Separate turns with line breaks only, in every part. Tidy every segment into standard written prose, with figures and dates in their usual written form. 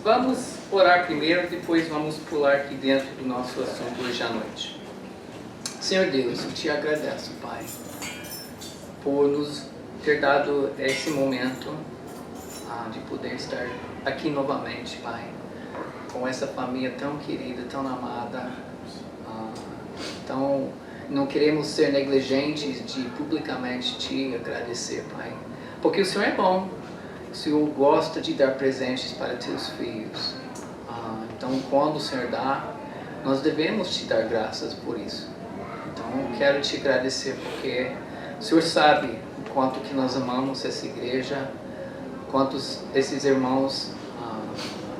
vamos orar primeiro, depois vamos pular aqui dentro do nosso assunto hoje à noite. Senhor Deus, eu te agradeço, Pai, por nos ter dado esse momento de poder estar aqui novamente, Pai, com essa família tão querida, tão amada. Então, não queremos ser negligentes de publicamente te agradecer, Pai, porque o Senhor é bom, o Senhor gosta de dar presentes para teus filhos. Então, quando o Senhor dá, nós devemos te dar graças por isso. Então, eu quero te agradecer porque o Senhor sabe o quanto que nós amamos essa igreja, quantos esses irmãos,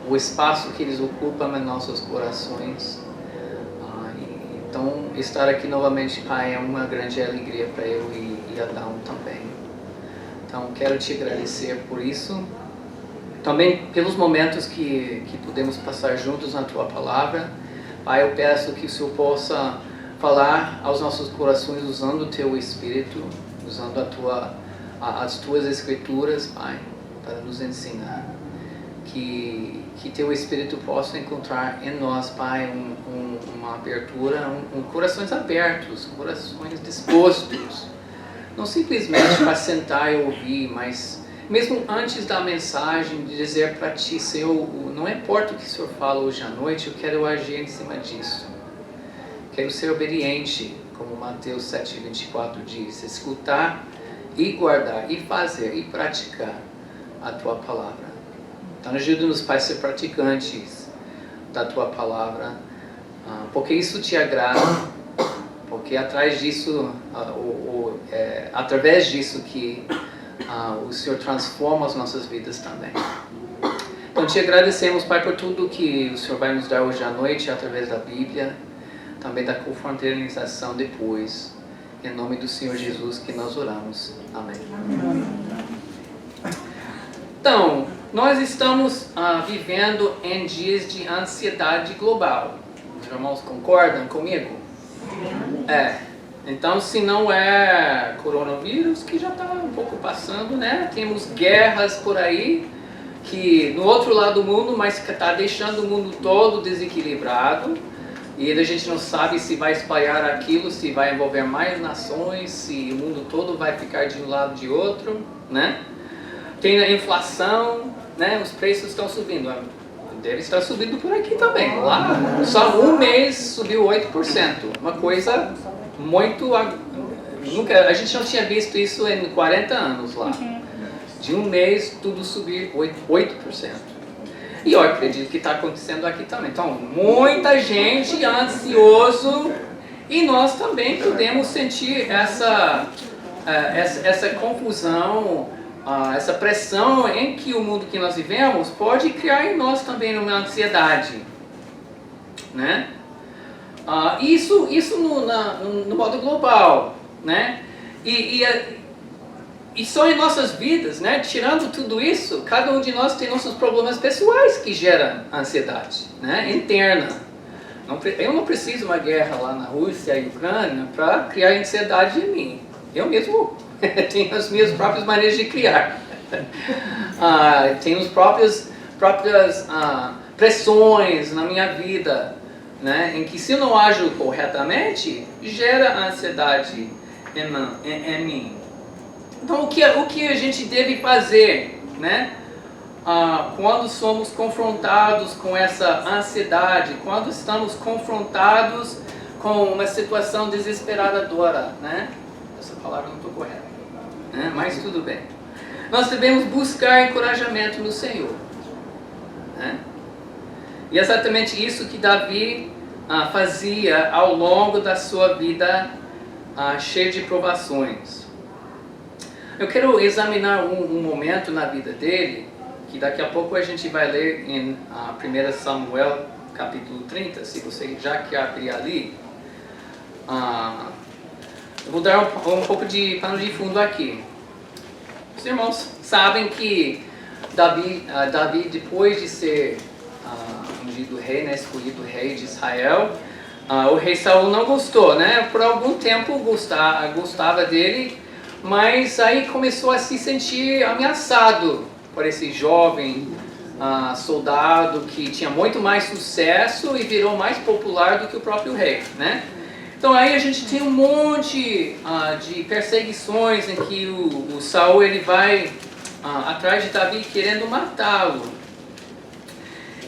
o espaço que eles ocupam em nossos corações. Então, estar aqui novamente, Pai, é uma grande alegria para eu e Adão também. Então, quero te agradecer por isso. Também pelos momentos que podemos passar juntos na Tua Palavra. Pai, eu peço que o Senhor possa falar aos nossos corações usando o Teu Espírito, usando as Tuas Escrituras, Pai, para nos ensinar. Que Teu Espírito possa encontrar em nós, Pai, uma abertura, corações abertos, corações dispostos. Não simplesmente para sentar e ouvir, mas mesmo antes da mensagem, de dizer para Ti, Senhor, não importa o que o Senhor fala hoje à noite, eu quero agir em cima disso. Quero ser obediente, como Mateus 7:24 diz, escutar e guardar, e fazer, e praticar a Tua Palavra. Então ajuda-nos, Pai, a ser praticantes da Tua Palavra, porque isso Te agrada, porque através disso que o Senhor transforma as nossas vidas também. Então Te agradecemos, Pai, por tudo que o Senhor vai nos dar hoje à noite, através da Bíblia, também da confraternização depois. Em nome do Senhor Jesus que nós oramos. Amém. Então, nós estamos vivendo em dias de ansiedade global. Os irmãos concordam comigo? Então, se não é coronavírus, que já está um pouco passando, né? Temos guerras por aí, que no outro lado do mundo, mas que está deixando o mundo todo desequilibrado. E a gente não sabe se vai espalhar aquilo, se vai envolver mais nações, se o mundo todo vai ficar de um lado ou de outro, né? Tem a inflação, né? Os preços estão subindo. Deve estar subindo por aqui também. Lá, só um mês subiu 8%. Uma coisa muito... a gente não tinha visto isso em 40 anos lá. De um mês, tudo subir 8%. E eu acredito que está acontecendo aqui também. Então, muita gente ansioso. E nós também podemos sentir essa confusão, essa pressão em que o mundo que nós vivemos pode criar em nós também uma ansiedade, né? Isso no modo global, né? E só em nossas vidas, né? Tirando tudo isso, cada um de nós tem nossos problemas pessoais que geram ansiedade, né? Interna. Eu não preciso de uma guerra lá na Rússia e Ucrânia para criar ansiedade em mim. Eu mesmo tenho as minhas próprias maneiras de criar. Tenho as próprias pressões na minha vida, né? Em que se eu não ajo corretamente, gera ansiedade em mim. Então, o que a gente deve fazer, né? Quando somos confrontados com essa ansiedade, quando estamos confrontados com uma situação desesperadora, né? Essa palavra não estou correta, né? Mas tudo bem. Nós devemos buscar encorajamento no Senhor, né? E é exatamente isso que Davi fazia ao longo da sua vida cheia de provações. Eu quero examinar um momento na vida dele, que daqui a pouco a gente vai ler em 1 Samuel, capítulo 30, se você já quer abrir ali. Eu vou dar um pouco de pano de fundo aqui. Os irmãos sabem que Davi, depois de ser ungido rei, né, escolhido rei de Israel, o rei Saul não gostou, né? Por algum tempo gostava dele, mas aí começou a se sentir ameaçado por esse jovem soldado que tinha muito mais sucesso e virou mais popular do que o próprio rei, né? Então aí a gente tem um monte de perseguições em que o Saul ele vai atrás de Davi querendo matá-lo.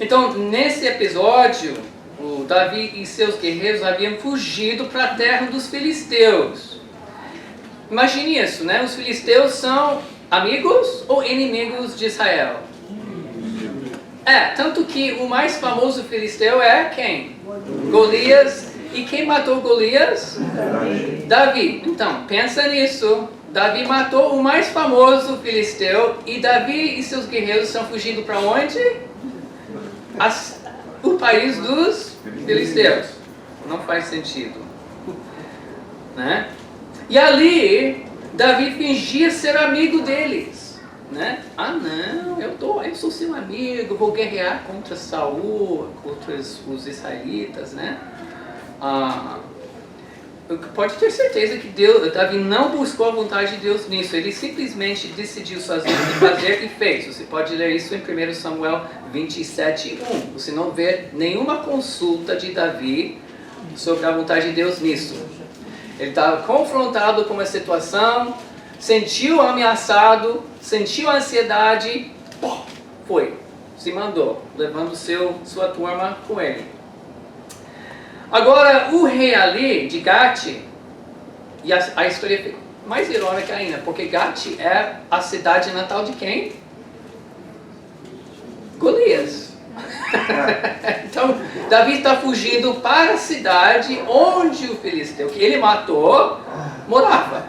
Então nesse episódio, o Davi e seus guerreiros haviam fugido para a terra dos filisteus. Imagine isso, né? Os filisteus são amigos ou inimigos de Israel? Tanto que o mais famoso filisteu é quem? Golias. E quem matou Golias? Davi. Então, pensa nisso. Davi matou o mais famoso filisteu e Davi e seus guerreiros estão fugindo para onde? O país dos filisteus. Não faz sentido, né? E ali, Davi fingia ser amigo deles, né? Não, eu sou seu amigo, vou guerrear contra Saul, contra os israelitas, né? Pode ter certeza que Davi não buscou a vontade de Deus nisso, ele simplesmente decidiu sozinho fazer e fez. Você pode ler isso em 1 Samuel 27:1. Você não vê nenhuma consulta de Davi sobre a vontade de Deus nisso. Ele estava confrontado com uma situação, sentiu ameaçado, sentiu ansiedade, foi, se mandou, levando sua turma com ele. Agora, o rei ali de Gate, e a história fica mais irônica ainda, porque Gate é a cidade natal de quem? Golias. Então, Davi está fugindo para a cidade onde o filisteu que ele matou morava.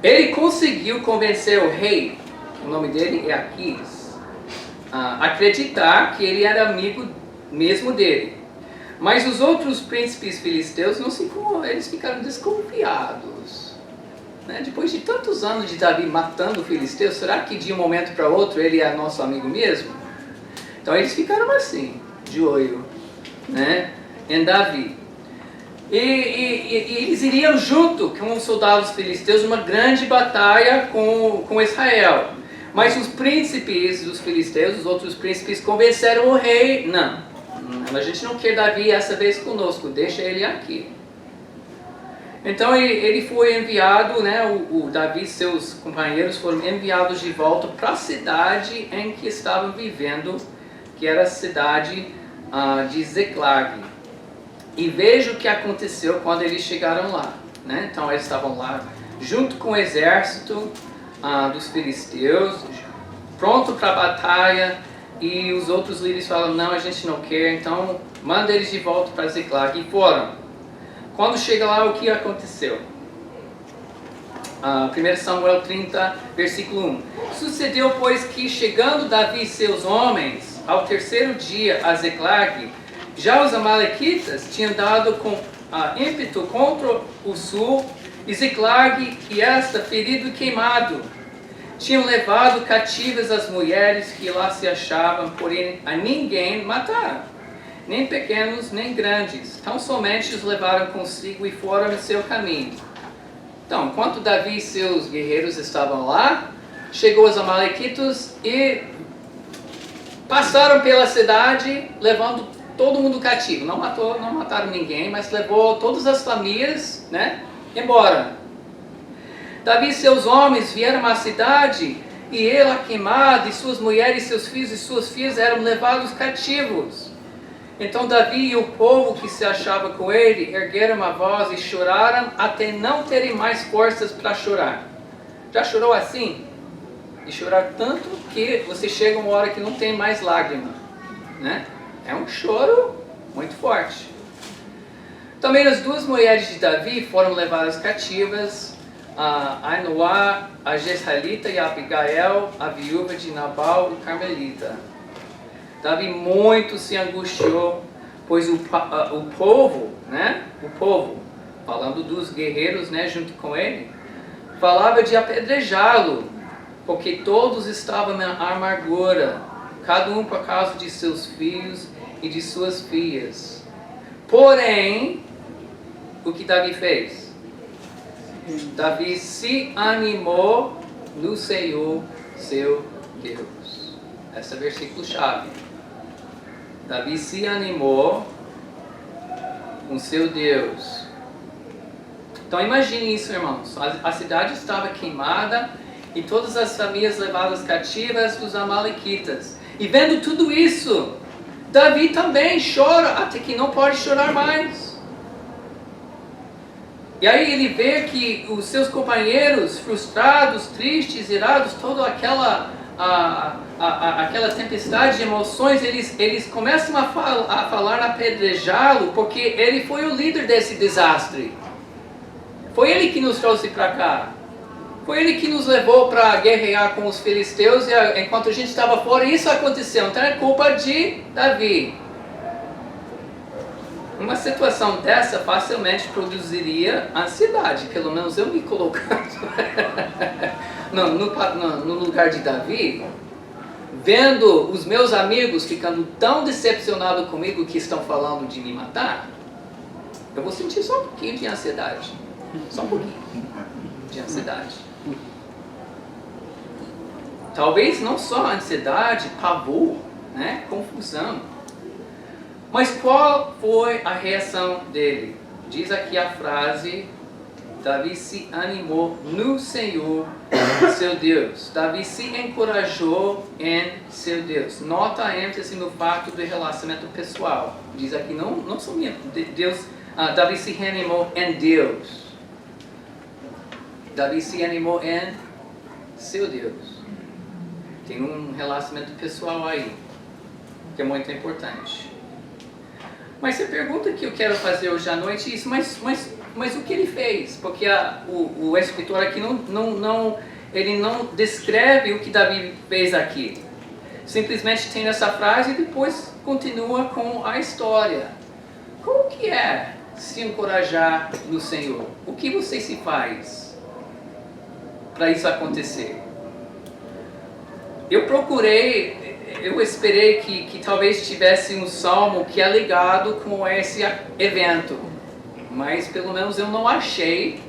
Ele conseguiu convencer o rei, o nome dele é Aquis, acreditar que ele era amigo mesmo dele. Mas os outros príncipes filisteus eles ficaram desconfiados, né? Depois de tantos anos de Davi matando o filisteu, será que de um momento para outro ele é nosso amigo mesmo? Então eles ficaram assim, de olho, né, em Davi. E eles iriam junto com os soldados filisteus numa grande batalha com Israel. Mas os príncipes dos filisteus, os outros príncipes, convenceram o rei, não, a gente não quer Davi essa vez conosco, deixa ele aqui. Então ele foi enviado, né, o Davi e seus companheiros foram enviados de volta para a cidade em que estavam vivendo, que era a cidade de Ziklag. E veja o que aconteceu quando eles chegaram lá, né? Então eles estavam lá junto com o exército dos filisteus, pronto para a batalha, e os outros líderes falam, não, a gente não quer, então manda eles de volta para Ziklag, e foram. Quando chega lá, o que aconteceu? 1 Samuel 30, versículo 1. Sucedeu, pois, que chegando Davi e seus homens ao terceiro dia a Ziklag, já os amalequitas tinham dado com ímpeto contra o sul, e Ziklag e esta ferido e queimado. Tinham levado cativas as mulheres que lá se achavam, porém a ninguém mataram, nem pequenos nem grandes, tão somente os levaram consigo e foram em seu caminho. Então, enquanto Davi e seus guerreiros estavam lá, chegou os amalequitas e passaram pela cidade, levando todo mundo cativo. Não mataram ninguém, mas levou todas as famílias, né, embora. Davi e seus homens vieram à cidade, e ela queimada, e suas mulheres, seus filhos e suas filhas eram levados cativos. Então Davi e o povo que se achava com ele ergueram a voz e choraram até não terem mais forças para chorar. Já chorou assim? E chorar tanto que você chega uma hora que não tem mais lágrima, né? É um choro muito forte. Também as duas mulheres de Davi foram levadas cativas, a Ainoá, a Jezreelita, e a Abigail, a viúva de Nabal, o Carmelita. Davi muito se angustiou, pois o povo, né, falando dos guerreiros, né, junto com ele, falava de apedrejá-lo, porque todos estavam na amargura, cada um por causa de seus filhos e de suas filhas. Porém, o que Davi fez? Davi se animou no Senhor, seu Deus. Esse é o versículo-chave. Davi se animou com seu Deus. Então imagine isso, irmãos. A cidade estava queimada e todas as famílias levadas cativas dos amalequitas. E vendo tudo isso, Davi também chora até que não pode chorar mais. E aí ele vê que os seus companheiros, frustrados, tristes, irados, toda aquela tempestade de emoções, eles começam a falar, apedrejá-lo, porque ele foi o líder desse desastre. Foi ele que nos trouxe para cá. Foi ele que nos levou para guerrear com os filisteus enquanto a gente estava fora. Isso aconteceu. Então é culpa de Davi. Uma situação dessa facilmente produziria ansiedade. Pelo menos eu me colocando no lugar de Davi. Vendo os meus amigos ficando tão decepcionados comigo que estão falando de me matar. Eu vou sentir só um pouquinho de ansiedade. Só um pouquinho de ansiedade. Talvez não só ansiedade, pavor, né? Confusão. Mas qual foi a reação dele? Diz aqui a frase: Davi se animou no Senhor, seu Deus. Davi se encorajou em seu Deus. Nota a ênfase no fato do relacionamento pessoal. Diz aqui, não somente Deus. Davi se animou em Deus. Davi se animou em seu Deus. Tem um relacionamento pessoal aí, que é muito importante. Mas a pergunta que eu quero fazer hoje à noite é isso, mas o que ele fez? Porque o escritor aqui ele não descreve o que Davi fez aqui. Simplesmente tem essa frase e depois continua com a história. Como que é se encorajar no Senhor? O que você se faz para isso acontecer? Eu esperei que talvez tivesse um salmo que é ligado com esse evento, mas pelo menos eu não achei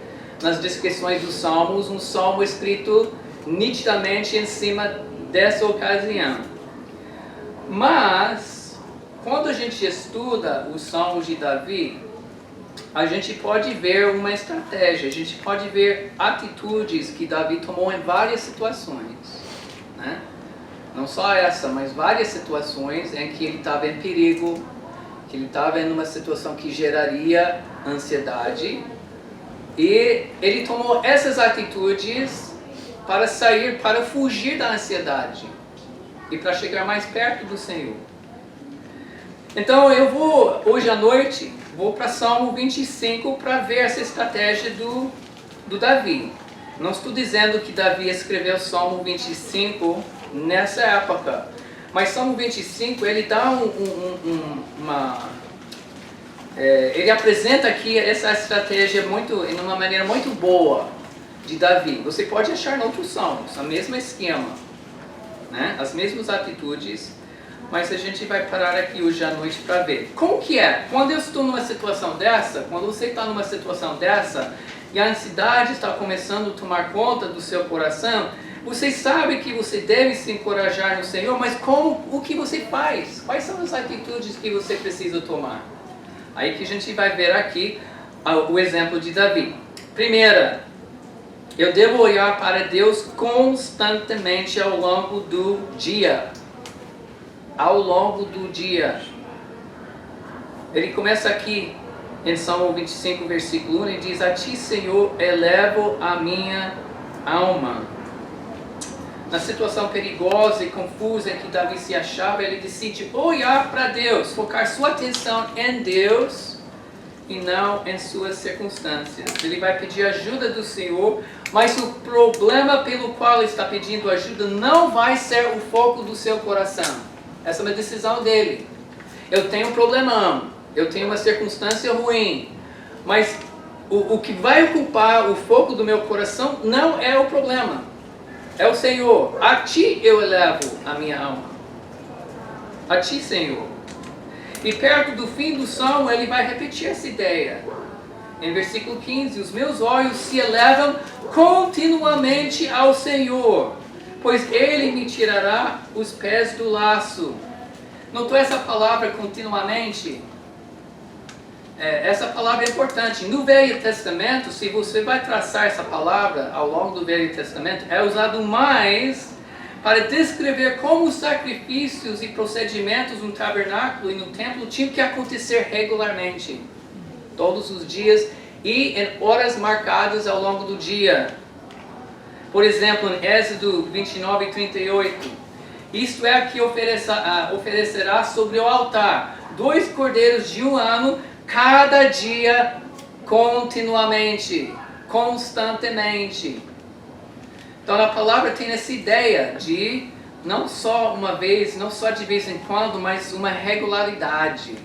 nas descrições dos salmos um salmo escrito nitidamente em cima dessa ocasião. Mas, quando a gente estuda os salmos de Davi, a gente pode ver uma estratégia, a gente pode ver atitudes que Davi tomou em várias situações, né? Não só essa, mas várias situações em que ele estava em perigo, que ele estava em uma situação que geraria ansiedade. E ele tomou essas atitudes para fugir da ansiedade e para chegar mais perto do Senhor. Então hoje à noite, vou para Salmo 25 para ver essa estratégia do Davi. Não estou dizendo que Davi escreveu Salmo 25 nessa época, mas Salmo 25 ele dá ele apresenta aqui essa estratégia de uma maneira muito boa de Davi. Você pode achar em outros salmos, o mesmo esquema, né? As mesmas atitudes, mas a gente vai parar aqui hoje à noite para ver. Como que é? Quando eu estou numa situação dessa, quando você está numa situação dessa, e a ansiedade está começando a tomar conta do seu coração, você sabe que você deve se encorajar no Senhor, mas o que você faz? Quais são as atitudes que você precisa tomar? Aí que a gente vai ver aqui o exemplo de Davi. Primeira, eu devo olhar para Deus constantemente ao longo do dia. Ao longo do dia. Ele começa aqui em Salmo 25, versículo 1, e diz: A ti, Senhor, elevo a minha alma. Na situação perigosa e confusa em que Davi se achava, ele decide olhar para Deus, focar sua atenção em Deus e não em suas circunstâncias. Ele vai pedir ajuda do Senhor, mas o problema pelo qual ele está pedindo ajuda não vai ser o foco do seu coração. Essa é uma decisão dele. Eu tenho um problemão, eu tenho uma circunstância ruim, mas o que vai ocupar o foco do meu coração não é o problema. É o Senhor. A ti eu elevo a minha alma. A ti, Senhor. E perto do fim do salmo ele vai repetir essa ideia. Em versículo 15, os meus olhos se elevam continuamente ao Senhor, pois Ele me tirará os pés do laço. Notou essa palavra continuamente? Essa palavra é importante. No Velho Testamento, se você vai traçar essa palavra ao longo do Velho Testamento, é usado mais para descrever como os sacrifícios e procedimentos no tabernáculo e no templo tinham que acontecer regularmente, todos os dias e em horas marcadas ao longo do dia. Por exemplo, em Êxodo 29 e 38, isto é que oferecerá sobre o altar 2 cordeiros de 1 ano, cada dia, continuamente, constantemente. Então a palavra tem essa ideia de não só uma vez, não só de vez em quando, mas uma regularidade.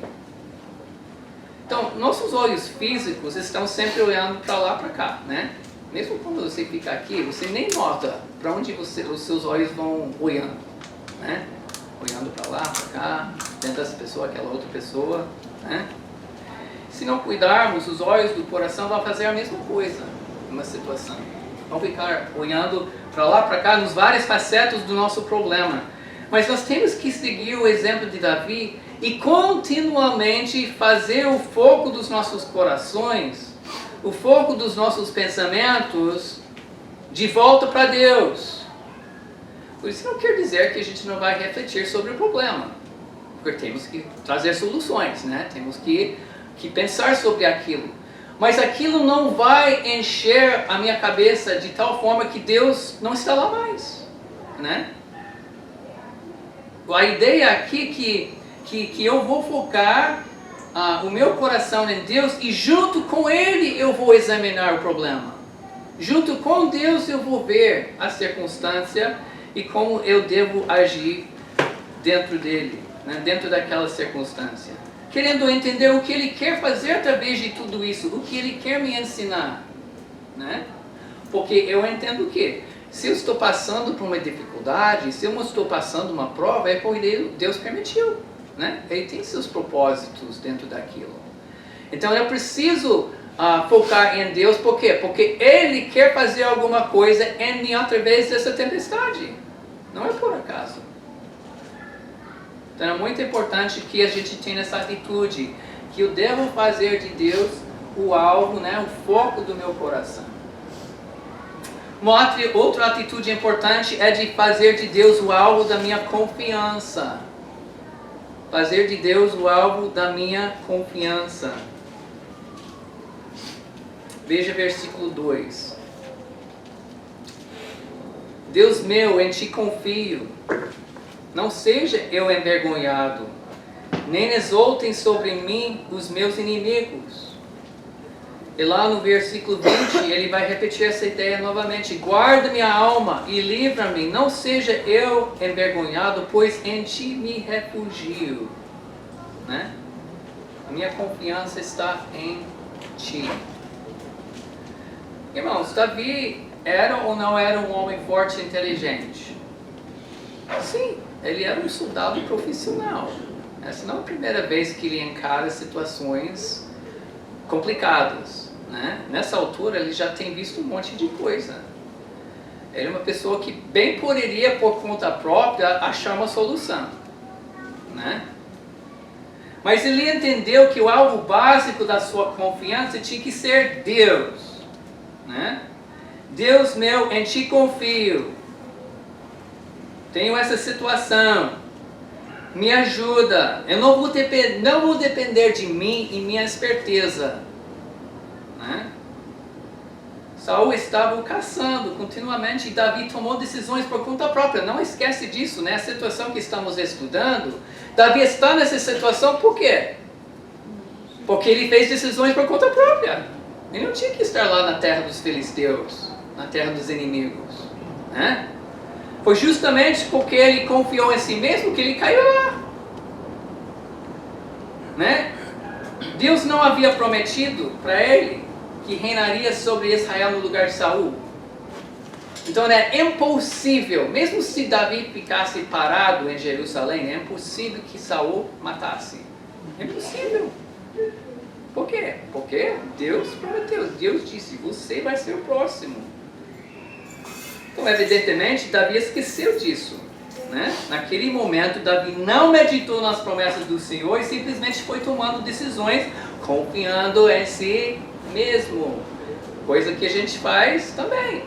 Então, nossos olhos físicos estão sempre olhando para lá, para cá, né? Mesmo quando você fica aqui, você nem nota para onde os seus olhos vão olhando, né? Olhando para lá, para cá, dentro dessa pessoa, aquela outra pessoa, né? Se não cuidarmos, os olhos do coração vão fazer a mesma coisa numa situação. Vão ficar olhando para lá, para cá, nos várias facetas do nosso problema. Mas nós temos que seguir o exemplo de Davi e continuamente fazer o foco dos nossos corações, o foco dos nossos pensamentos, de volta para Deus. Por isso não quer dizer que a gente não vai refletir sobre o problema, porque temos que trazer soluções, né? Temos que pensar sobre aquilo. Mas aquilo não vai encher a minha cabeça de tal forma que Deus não está lá mais, né? A ideia aqui que eu vou focar o meu coração em Deus e junto com Ele eu vou examinar o problema. Junto com Deus eu vou ver a circunstância e como eu devo agir dentro dele, né? Dentro daquela circunstância. Querendo entender o que Ele quer fazer através de tudo isso, o que Ele quer me ensinar, né? Porque eu entendo o quê? Se eu estou passando por uma dificuldade, se eu estou passando uma prova, é porque Deus permitiu, né? Ele tem seus propósitos dentro daquilo. Então eu preciso focar em Deus, por quê? Porque Ele quer fazer alguma coisa em mim através dessa tempestade. Não é por acaso. Então é muito importante que a gente tenha essa atitude, que eu devo fazer de Deus o alvo, né, o foco do meu coração. Uma outra atitude importante é de fazer de Deus o alvo da minha confiança. Fazer de Deus o alvo da minha confiança. Veja versículo 2. Deus meu, em Ti confio. Não seja eu envergonhado, nem exultem sobre mim os meus inimigos. E lá no versículo 20, ele vai repetir essa ideia novamente. Guarda minha alma e livra-me, não seja eu envergonhado, pois em Ti me refugio. Né? A minha confiança está em Ti. Irmãos, Davi era ou não era um homem forte e inteligente? Sim. Ele era um soldado profissional. Essa não é a primeira vez que ele encara situações complicadas, né? Nessa altura ele já tem visto um monte de coisa. Ele é uma pessoa que bem poderia, por conta própria, achar uma solução, né? Mas ele entendeu que o alvo básico da sua confiança tinha que ser Deus, né? Deus meu, em Ti confio. Tenho essa situação, me ajuda, eu não vou depender de mim e minha esperteza, né? Saul estava o caçando continuamente e Davi tomou decisões por conta própria. Não esquece disso, né? A situação que estamos estudando, Davi está nessa situação por quê? Porque ele fez decisões por conta própria. Ele não tinha que estar lá na terra dos filisteus, na terra dos inimigos, né? Foi justamente porque ele confiou em si mesmo que ele caiu lá, né? Deus não havia prometido para ele que reinaria sobre Israel no lugar de Saul. Então é impossível, mesmo se Davi ficasse parado em Jerusalém, é impossível que Saul matasse. É impossível. Por quê? Porque Deus prometeu, Deus disse, você vai ser o próximo. Então, evidentemente, Davi esqueceu disso. Né? Naquele momento, Davi não meditou nas promessas do Senhor e simplesmente foi tomando decisões, confiando em si mesmo. Coisa que a gente faz também.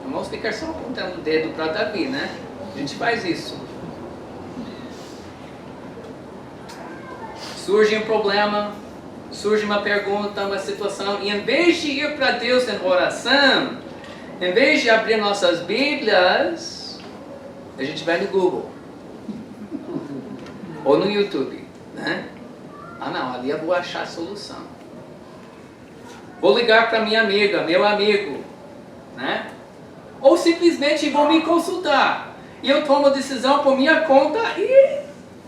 Não vamos ficar só apontando o dedo para Davi, né? A gente faz isso. Surge um problema, surge uma pergunta, uma situação, e em vez de ir para Deus em oração, em vez de abrir nossas Bíblias, a gente vai no Google ou no YouTube, né? Ah não, ali eu vou achar a solução. Vou ligar para minha amiga, meu amigo, né? Ou simplesmente vou me consultar. E eu tomo a decisão por minha conta e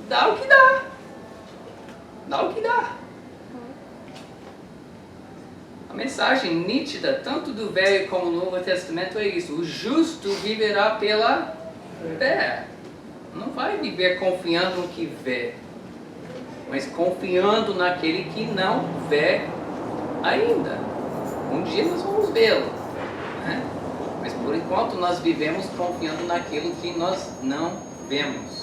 dá o que dá. Dá o que dá. A mensagem nítida, tanto do Velho como do Novo Testamento, é isso. O justo viverá pela fé. Não vai viver confiando no que vê, mas confiando naquele que não vê ainda. Um dia nós vamos vê-lo, né? Mas por enquanto nós vivemos confiando naquilo que nós não vemos.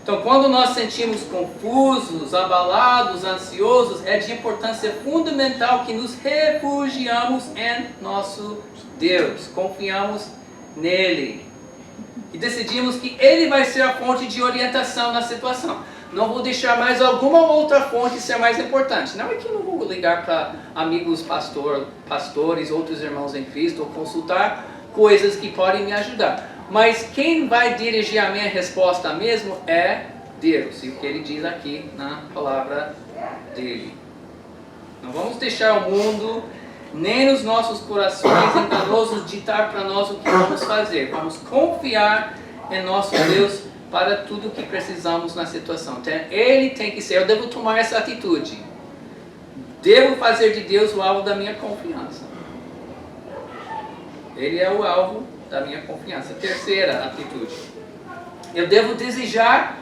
Então, quando nós sentimos confusos, abalados, ansiosos, é de importância fundamental que nos refugiamos em nosso Deus, confiamos nele e decidimos que ele vai ser a fonte de orientação na situação. Não vou deixar mais alguma outra fonte ser mais importante. Não é que não vou ligar para amigos pastores, outros irmãos em Cristo, ou consultar coisas que podem me ajudar. Mas quem vai dirigir a minha resposta mesmo é Deus, e o que ele diz aqui na palavra dele. Não vamos deixar o mundo, nem os nossos corações enganosos ditar para nós o que vamos fazer. Vamos confiar em nosso Deus para tudo o que precisamos na situação. Então, ele tem que ser, eu devo tomar essa atitude. Devo fazer de Deus o alvo da minha confiança. Ele é o alvo da minha confiança. Terceira atitude. Eu devo desejar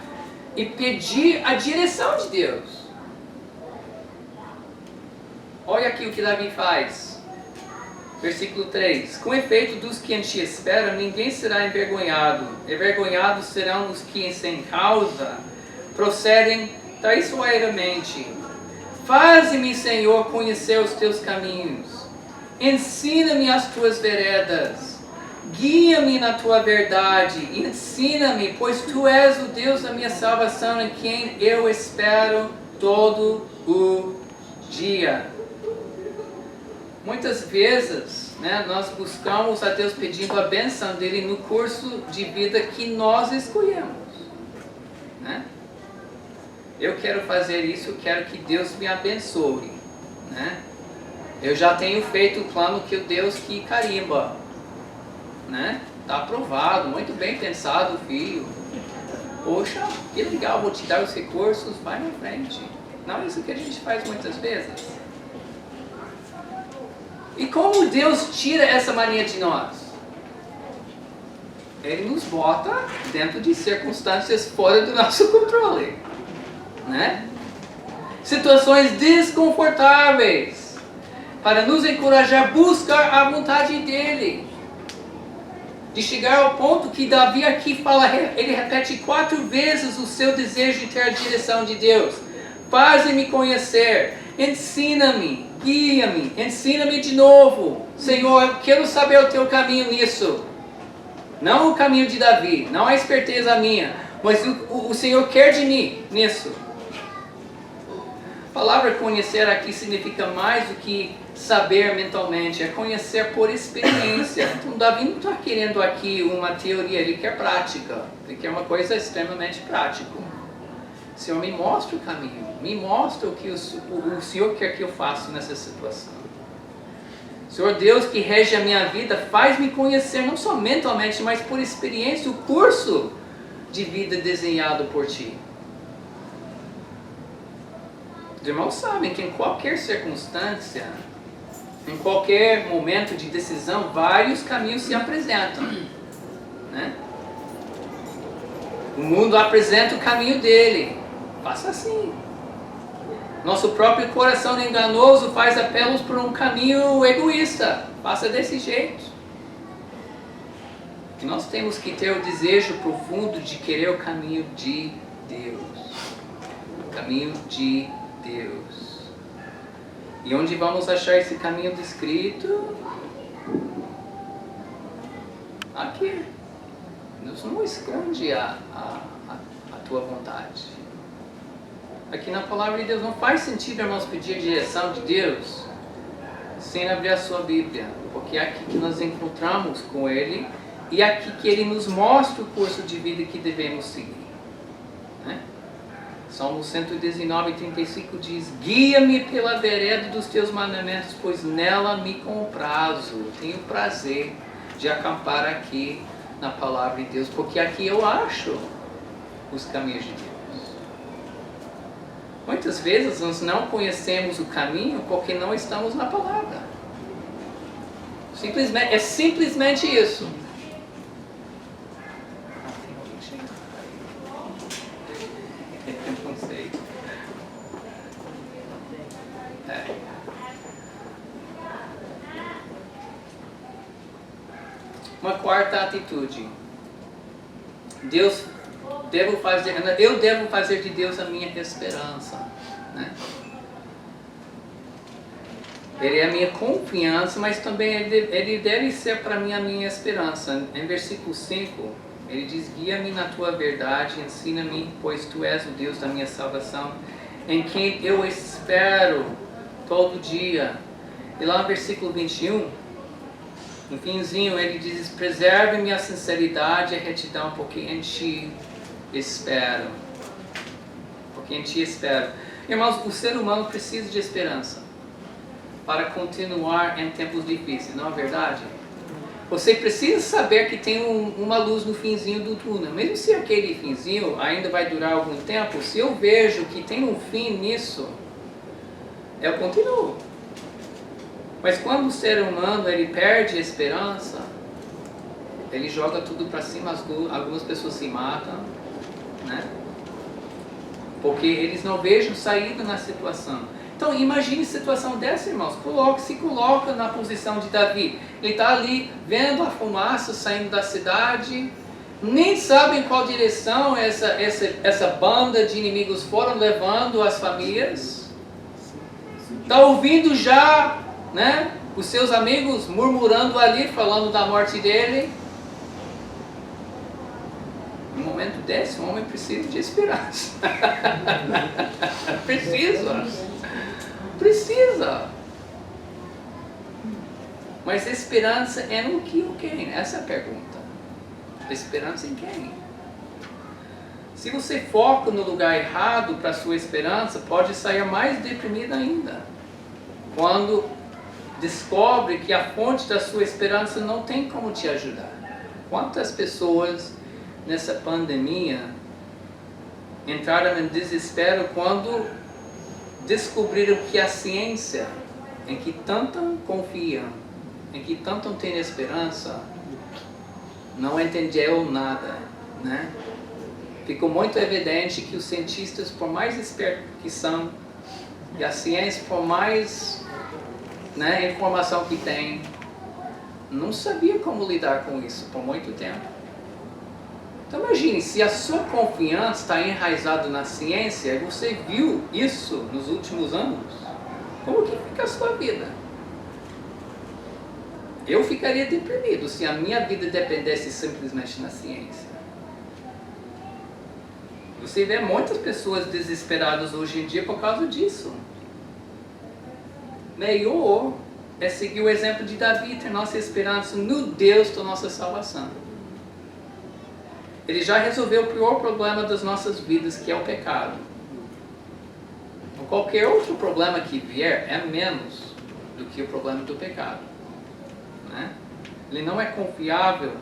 e pedir a direção de Deus. Olha aqui o que Davi faz. Versículo 3. Com efeito dos que em ti esperam, ninguém será envergonhado. Envergonhados serão os que sem causa procedem traiçoeiramente. Faze-me, Senhor, conhecer os teus caminhos. Ensina-me as tuas veredas. Guia-me na tua verdade. Ensina-me, pois tu és o Deus da minha salvação, em quem eu espero todo o dia. Muitas vezes, né, nós buscamos a Deus pedindo a bênção dele no curso de vida que nós escolhemos, né? Eu quero fazer isso, eu quero que Deus me abençoe, né? Eu já tenho feito o plano que o Deus que carimba, né? Está aprovado, muito bem pensado, filho. Poxa, que legal, vou te dar os recursos, vai na frente. Não é isso que a gente faz muitas vezes. E como Deus tira essa mania de nós? Ele nos bota dentro de circunstâncias fora do nosso controle, né? Situações desconfortáveis, para nos encorajar a buscar a vontade dele. De chegar ao ponto que Davi aqui fala, ele repete 4 vezes o seu desejo de ter a direção de Deus. Faze-me conhecer, ensina-me, guia-me, ensina-me de novo. Senhor, eu quero saber o teu caminho nisso. Não o caminho de Davi, não a esperteza minha, mas o Senhor quer de mim nisso. A palavra conhecer aqui significa mais do que saber mentalmente, é conhecer por experiência. Então Davi não está querendo aqui uma teoria, ele quer prática, ele quer uma coisa extremamente prática. Senhor, me mostra o caminho, me mostra o que o Senhor quer que eu faça nessa situação. Senhor Deus que rege a minha vida, faz-me conhecer não só mentalmente, mas por experiência, o curso de vida desenhado por Ti. Os irmãos sabem que em qualquer circunstância, em qualquer momento de decisão, vários caminhos se apresentam, né? O mundo apresenta o caminho dele. Faça assim. Nosso próprio coração enganoso faz apelos por um caminho egoísta. Faça desse jeito. E nós temos que ter o desejo profundo de querer o caminho de Deus. O caminho de Deus. E onde vamos achar esse caminho descrito? Aqui. Deus não esconde a tua vontade. Aqui na palavra de Deus não faz sentido, irmãos, pedir direção de Deus sem abrir a sua Bíblia. Porque é aqui que nós encontramos com Ele e é aqui que Ele nos mostra o curso de vida que devemos seguir. Né? Salmo 119, 35 diz: guia-me pela vereda dos teus mandamentos, pois nela me comprazo. Tenho prazer de acampar aqui na palavra de Deus, porque aqui eu acho os caminhos de Deus. Muitas vezes nós não conhecemos o caminho porque não estamos na palavra. É simplesmente isso. Não sei. Uma quarta atitude. Eu devo fazer de Deus a minha esperança. Né? Ele é a minha confiança, mas também ele deve ser para mim a minha esperança. Em versículo 5, ele diz: guia-me na tua verdade, ensina-me, pois tu és o Deus da minha salvação, em quem eu espero todo dia. E lá no versículo 21, no finzinho, ele diz: preserve-me a sinceridade e a retidão, porque em ti espero. Porque em ti espero. Irmãos, o ser humano precisa de esperança para continuar em tempos difíceis, não é verdade? Você precisa saber que tem uma luz no finzinho do túnel. Mesmo se aquele finzinho ainda vai durar algum tempo, se eu vejo que tem um fim nisso, eu continuo. Mas quando o ser humano ele perde a esperança, ele joga tudo para cima, algumas pessoas se matam, né? Porque eles não vejam saída na situação. Então imagine a situação dessa, irmãos. Se coloca na posição de Davi. Ele está ali vendo a fumaça saindo da cidade, nem sabe em qual direção essa banda de inimigos foram levando as famílias. Está ouvindo já, né, os seus amigos murmurando ali, falando da morte dele. No momento desse, o homem precisa de esperança. Precisa. Mas esperança é no que ou quem? Essa é a pergunta. Esperança em quem? Se você foca no lugar errado para a sua esperança, pode sair mais deprimido ainda. Quando descobre que a fonte da sua esperança não tem como te ajudar. Quantas pessoas nessa pandemia entraram em desespero quando descobriram que a ciência, em que tanto confiam, em que tanto têm esperança, não entendeu nada, né? Ficou muito evidente que os cientistas, por mais espertos que são, e a ciência, por mais, né, informação que tem, não sabia como lidar com isso por muito tempo. Então imagine, se a sua confiança está enraizada na ciência, e você viu isso nos últimos anos, como que fica a sua vida? Eu ficaria deprimido se a minha vida dependesse simplesmente na ciência. Você vê muitas pessoas desesperadas hoje em dia por causa disso. Melhor é seguir o exemplo de Davi, ter nossa esperança no Deus da nossa salvação. Ele já resolveu o pior problema das nossas vidas, que é o pecado. Qualquer outro problema que vier é menos do que o problema do pecado. Né? Ele não é confiável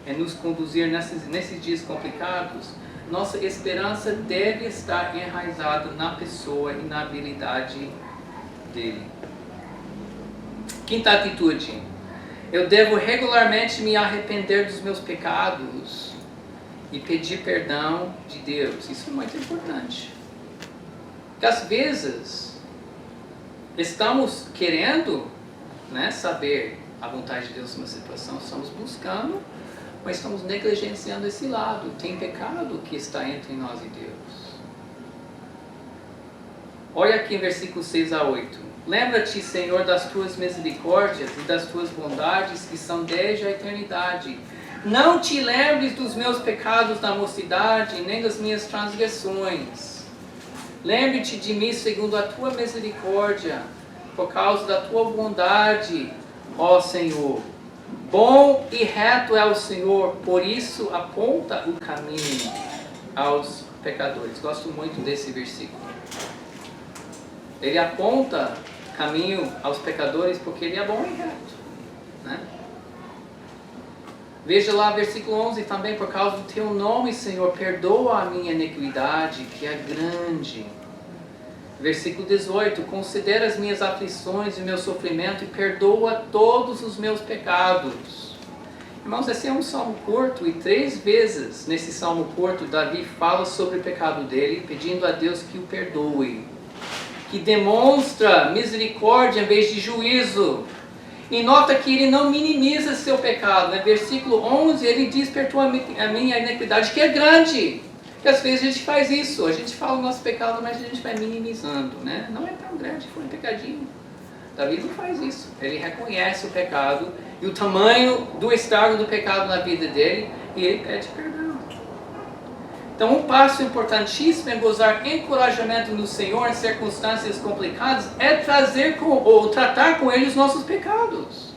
em nos conduzir nesses dias complicados. Nossa esperança deve estar enraizada na pessoa e na habilidade dele. Quinta atitude. Eu devo regularmente me arrepender dos meus pecados e pedir perdão de Deus. Isso é muito importante. Que às vezes estamos querendo, né, saber a vontade de Deus numa situação, estamos buscando, mas estamos negligenciando esse lado. Tem pecado que está entre nós e Deus. Olha aqui em versículos 6 a 8. Lembra-te, Senhor, das tuas misericórdias e das tuas bondades que são desde a eternidade. Não te lembres dos meus pecados na mocidade, nem das minhas transgressões. Lembre-te de mim segundo a tua misericórdia, por causa da tua bondade, ó Senhor. Bom e reto é o Senhor, por isso aponta o caminho aos pecadores. Gosto muito desse versículo. Ele aponta caminho aos pecadores porque ele é bom e reto, né? Veja lá versículo 11 também. Por causa do teu nome, Senhor, perdoa a minha iniquidade, que é grande. Versículo 18. Considera as minhas aflições e o meu sofrimento e perdoa todos os meus pecados. Irmãos, esse é um salmo curto e 3 vezes nesse salmo curto Davi fala sobre o pecado dele, pedindo a Deus que o perdoe, que demonstra misericórdia em vez de juízo. E nota que ele não minimiza seu pecado. No versículo 11 ele diz: perdoa a minha iniquidade, que é grande. E às vezes a gente faz isso, a gente fala o nosso pecado, mas a gente vai minimizando, né? Não é tão grande, foi um pecadinho. Davi não faz isso. Ele reconhece o pecado e o tamanho do estrago do pecado na vida dele, e ele pede perdão. Então, um passo importantíssimo em gozar encorajamento no Senhor em circunstâncias complicadas é tratar com Ele os nossos pecados.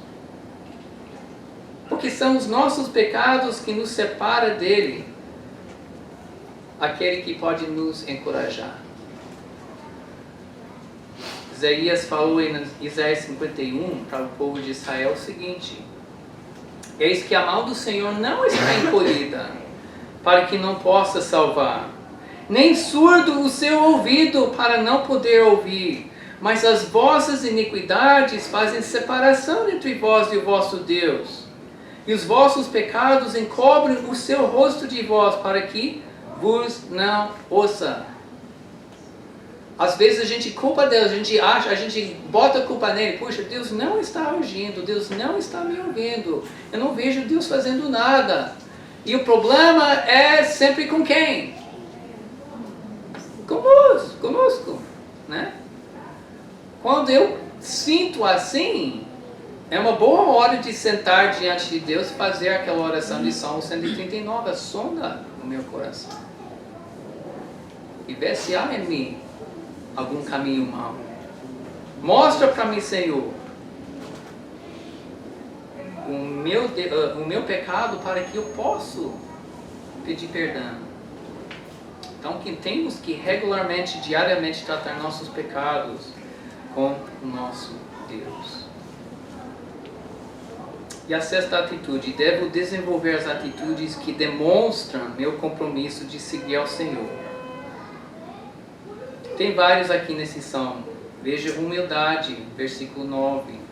Porque são os nossos pecados que nos separam dele, aquele que pode nos encorajar. Isaías falou em Isaías 51 para o povo de Israel o seguinte: eis que a mão do Senhor não está encolhida, para que não possa salvar, nem surdo o seu ouvido para não poder ouvir, mas as vossas iniquidades fazem separação entre vós e o vosso Deus, e os vossos pecados encobrem o seu rosto de vós, para que vos não ouça. Às vezes a gente culpa Deus, a gente bota a culpa nele. Puxa, Deus não está agindo, Deus não está me ouvindo, eu não vejo Deus fazendo nada. E o problema é sempre com quem? Conosco, né? Quando eu sinto assim, é uma boa hora de sentar diante de Deus e fazer aquela oração de Salmo 139, sonda o meu coração e vê se há em mim algum caminho mau. Mostra para mim, Senhor, o meu pecado, para que eu possa pedir perdão. Então, que temos que regularmente, diariamente, tratar nossos pecados com o nosso Deus. E a sexta atitude: devo desenvolver as atitudes que demonstram meu compromisso de seguir ao Senhor. Tem vários aqui nesse salmo. Veja humildade, versículo 9.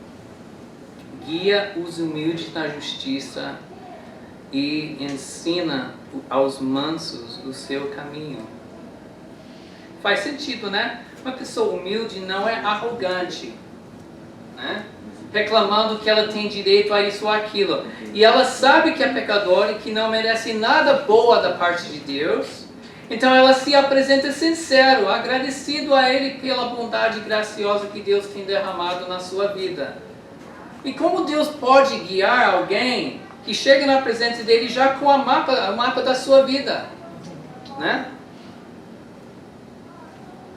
Guia os humildes na justiça e ensina aos mansos o seu caminho. Faz sentido, né? Uma pessoa humilde não é arrogante, né? Reclamando que ela tem direito a isso ou aquilo. E ela sabe que é pecadora e que não merece nada boa da parte de Deus. Então ela se apresenta sincero, agradecido a Ele pela bondade graciosa que Deus tem derramado na sua vida. E como Deus pode guiar alguém que chega na presença dele já com o mapa da sua vida, né?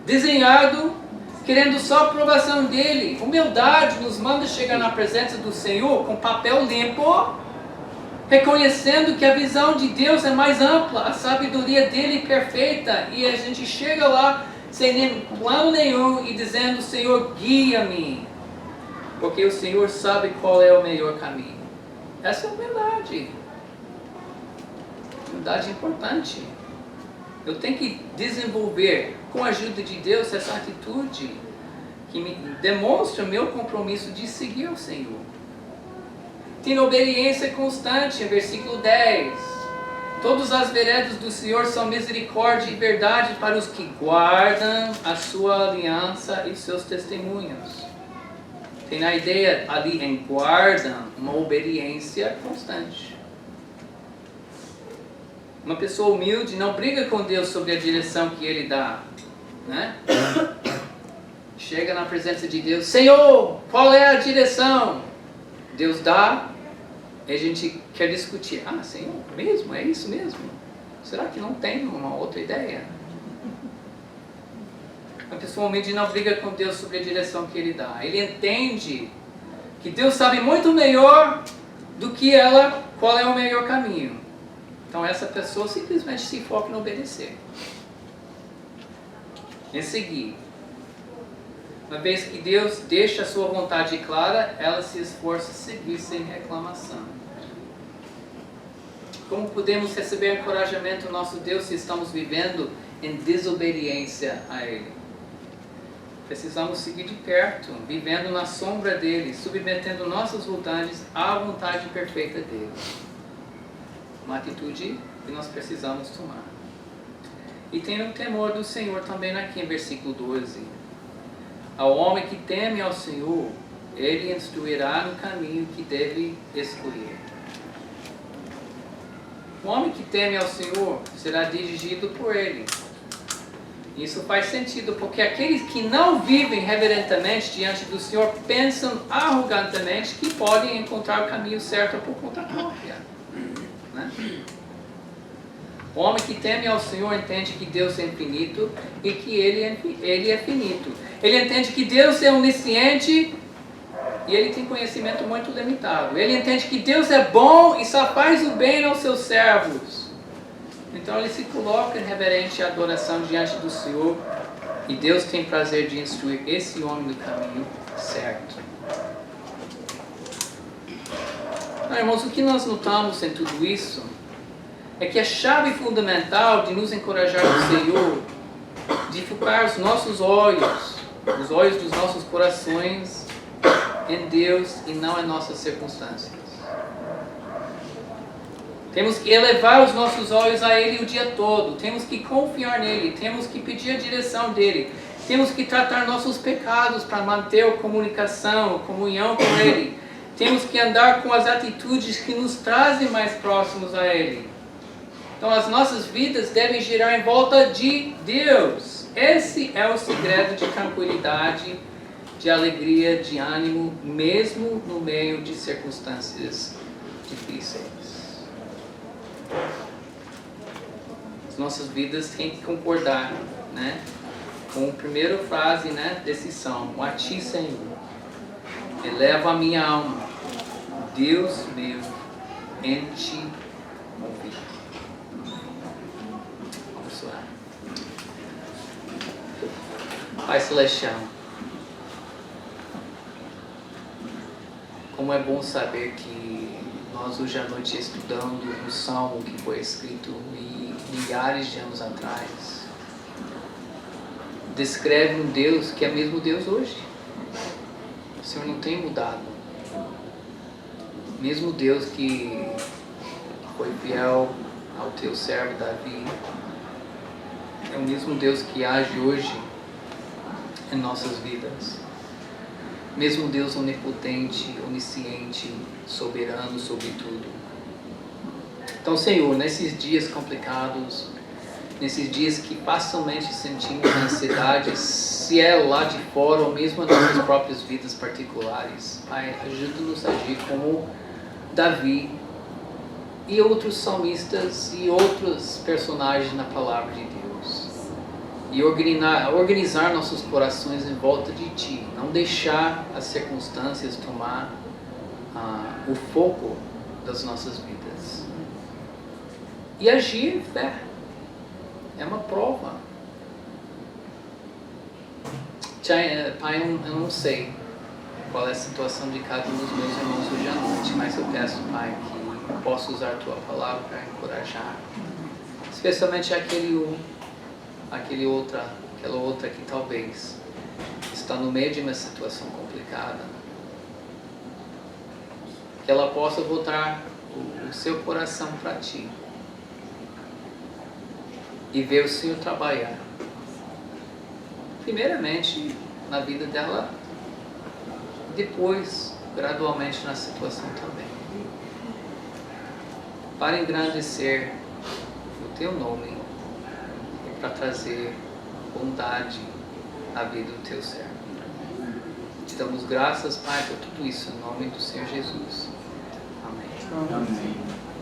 Desenhado, querendo só a aprovação dele. Humildade nos manda chegar na presença do Senhor com papel limpo, reconhecendo que a visão de Deus é mais ampla, a sabedoria dele perfeita, e a gente chega lá sem nem plano nenhum e dizendo: Senhor, guia-me, porque o Senhor sabe qual é o melhor caminho. Essa é a humildade. Humildade é importante. Eu tenho que desenvolver, com a ajuda de Deus, essa atitude que me demonstra o meu compromisso de seguir ao Senhor. Tem obediência constante, versículo 10. Todas as veredas do Senhor são misericórdia e verdade para os que guardam a sua aliança e seus testemunhos. Tem a ideia ali em guardam uma obediência constante. Uma pessoa humilde não briga com Deus sobre a direção que Ele dá, né? Chega na presença de Deus, Senhor, qual é a direção? Deus dá, e a gente quer discutir. Ah, Senhor, mesmo? É isso mesmo? Será que não tem uma outra ideia? A pessoa humilde não briga com Deus sobre a direção que Ele dá. Ele entende que Deus sabe muito melhor do que ela qual é o melhor caminho. Então essa pessoa simplesmente se foca em obedecer, em seguir. Uma vez que Deus deixa a sua vontade clara, ela se esforça a seguir sem reclamação. Como podemos receber encorajamento do nosso Deus se estamos vivendo em desobediência a Ele? Precisamos seguir de perto, vivendo na sombra dEle, submetendo nossas vontades à vontade perfeita dEle. Uma atitude que nós precisamos tomar. E tem o temor do Senhor também aqui em versículo 12. Ao homem que teme ao Senhor, Ele instruirá no caminho que deve escolher. O homem que teme ao Senhor será dirigido por Ele. Isso faz sentido, porque aqueles que não vivem reverentemente diante do Senhor pensam arrogantemente que podem encontrar o caminho certo por conta própria. Né? O homem que teme ao Senhor entende que Deus é infinito e que Ele é finito. Ele entende que Deus é onisciente e Ele tem conhecimento muito limitado. Ele entende que Deus é bom e só faz o bem aos seus servos. Então ele se coloca em reverente adoração diante do Senhor e Deus tem prazer de instruir esse homem no caminho certo. Então, irmãos, o que nós notamos em tudo isso é que a chave fundamental de nos encorajar no Senhor, de focar os nossos olhos, os olhos dos nossos corações em Deus e não em nossas circunstâncias. Temos que elevar os nossos olhos a Ele o dia todo. Temos que confiar nele. Temos que pedir a direção dEle. Temos que tratar nossos pecados para manter a comunicação, a comunhão com Ele. Temos que andar com as atitudes que nos trazem mais próximos a Ele. Então as nossas vidas devem girar em volta de Deus. Esse é o segredo de tranquilidade, de alegria, de ânimo, mesmo no meio de circunstâncias difíceis. As nossas vidas têm que concordar, né, com a primeira frase, né, desse salmo: a Ti, Senhor, eleva a minha alma, Deus meu, em Ti confio. Vamos orar. Pai Celestial, como é bom saber que nós hoje à noite estudando o Salmo que foi escrito milhares de anos atrás, descreve um Deus que é mesmo Deus hoje. O Senhor não tem mudado. Mesmo Deus que foi fiel ao teu servo Davi, é o mesmo Deus que age hoje em nossas vidas. Mesmo Deus onipotente, onisciente, soberano sobre tudo. Então, Senhor, nesses dias complicados, nesses dias que facilmente sentimos ansiedade, se é lá de fora ou mesmo nas nossas próprias vidas particulares, Pai, ajuda-nos a agir como Davi e outros salmistas e outros personagens na palavra de Deus. E organizar nossos corações em volta de Ti. Não deixar as circunstâncias tomar o foco das nossas vidas. E agir em fé. É uma prova. Pai, eu não sei qual é a situação de cada um dos meus irmãos hoje à noite, mas eu peço, Pai, que eu possa usar a Tua palavra para encorajar. Especialmente aquela outra que talvez está no meio de uma situação complicada, que ela possa voltar o seu coração para Ti e ver o Senhor trabalhar. Primeiramente na vida dela, depois, gradualmente, na situação também. Para engrandecer o Teu nome e para trazer bondade à vida do Teu servo. Te damos graças, Pai, por tudo isso, em nome do Senhor Jesus. Amém.
Amém.